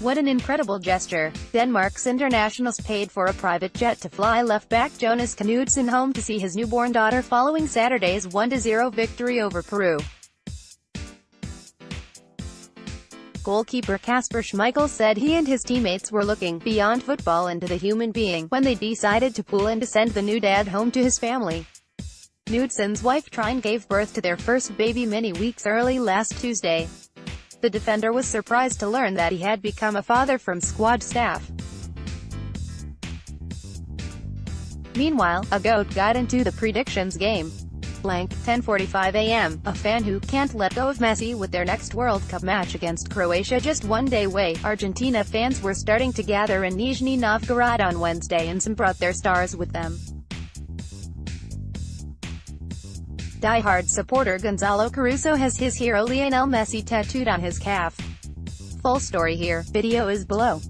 What an incredible gesture. Denmark's internationals paid for a private jet to fly left-back Jonas Knudsen home to see his newborn daughter following Saturday's 1-0 victory over Peru. Goalkeeper Kasper Schmeichel said he and his teammates were looking beyond football into the human being when they decided to pool in to send the new dad home to his family. Knudsen's wife Trine gave birth to their first baby many weeks early last Tuesday. The defender was surprised to learn that he had become a father from squad staff. Meanwhile, a GOAT got into the predictions game. 10:45 a.m., a fan who can't let go of Messi with their next World Cup match against Croatia just one day away. Argentina fans were starting to gather in Nizhny Novgorod on Wednesday and some brought their stars with them. Die-hard supporter Gonzalo Caruso has his hero Lionel Messi tattooed on his calf. Full story here, video is below.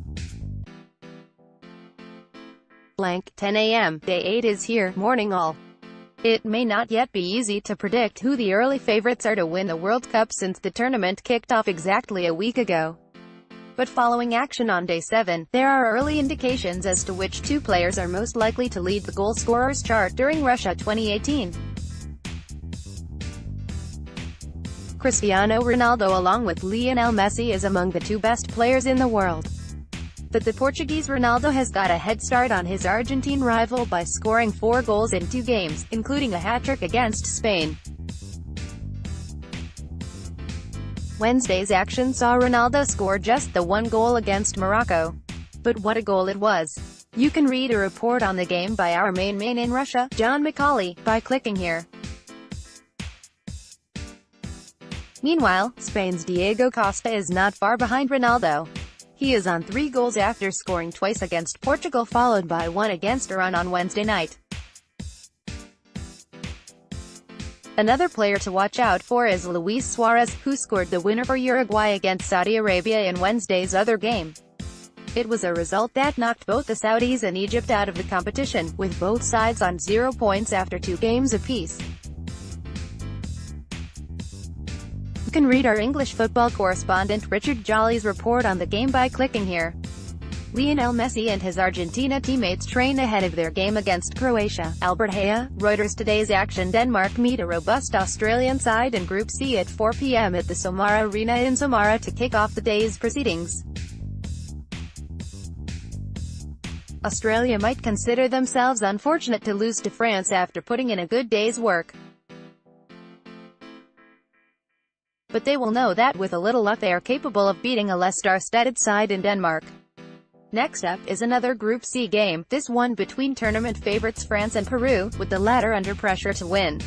10 a.m., day 8 is here, morning all. It may not yet be easy to predict who the early favorites are to win the World Cup since the tournament kicked off exactly a week ago. But following action on day 7, there are early indications as to which two players are most likely to lead the goal scorers chart during Russia 2018. Cristiano Ronaldo along with Lionel Messi is among the two best players in the world. But the Portuguese Ronaldo has got a head start on his Argentine rival by scoring 4 goals in 2 games, including a hat-trick against Spain. Wednesday's action saw Ronaldo score just the 1 goal against Morocco. But what a goal it was. You can read a report on the game by our main man in Russia, John McCauley, by clicking here. Meanwhile, Spain's Diego Costa is not far behind Ronaldo. He is on 3 goals after scoring twice against Portugal followed by 1 against Iran on Wednesday night. Another player to watch out for is Luis Suarez, who scored the winner for Uruguay against Saudi Arabia in Wednesday's other game. It was a result that knocked both the Saudis and Egypt out of the competition, with both sides on 0 points after 2 games apiece. You can read our English football correspondent Richard Jolly's report on the game by clicking here. Lionel Messi and his Argentina teammates train ahead of their game against Croatia. Albert Haya, Reuters. Today's action: Denmark meet a robust Australian side in Group C at 4 p.m. at the Somara Arena in Somara to kick off the day's proceedings. Australia might consider themselves unfortunate to lose to France after putting in a good day's work. But they will know that with a little luck they are capable of beating a less star-studded side in Denmark. Next up is another Group C game, this one between tournament favorites France and Peru, with the latter under pressure to win.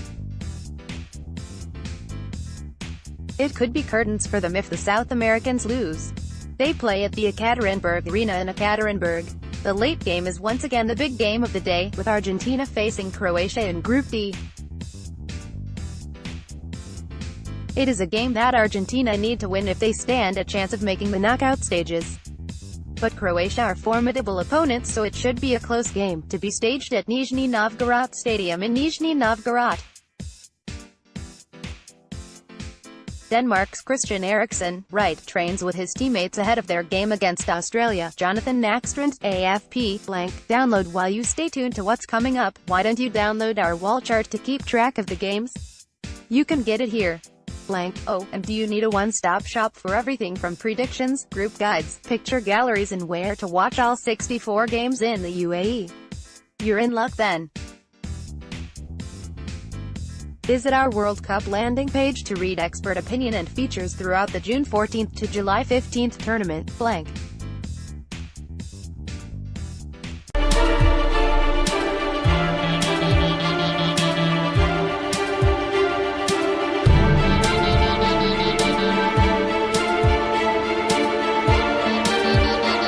It could be curtains for them if the South Americans lose. They play at the Ekaterinburg Arena in Ekaterinburg. The late game is once again the big game of the day, with Argentina facing Croatia in Group D. It is a game that Argentina need to win if they stand a chance of making the knockout stages. But Croatia are formidable opponents, so it should be a close game, to be staged at Nizhny Novgorod Stadium in Nizhny Novgorod. Denmark's Christian Eriksen, right, trains with his teammates ahead of their game against Australia. Jonathan Knudsen, AFP, download while you stay tuned to what's coming up. Why don't you download our wall chart to keep track of the games? You can get it here. Oh, and do you need a one-stop shop for everything from predictions, group guides, picture galleries and where to watch all 64 games in the UAE? You're in luck then. Visit our World Cup landing page to read expert opinion and features throughout the June 14th to July 15th tournament.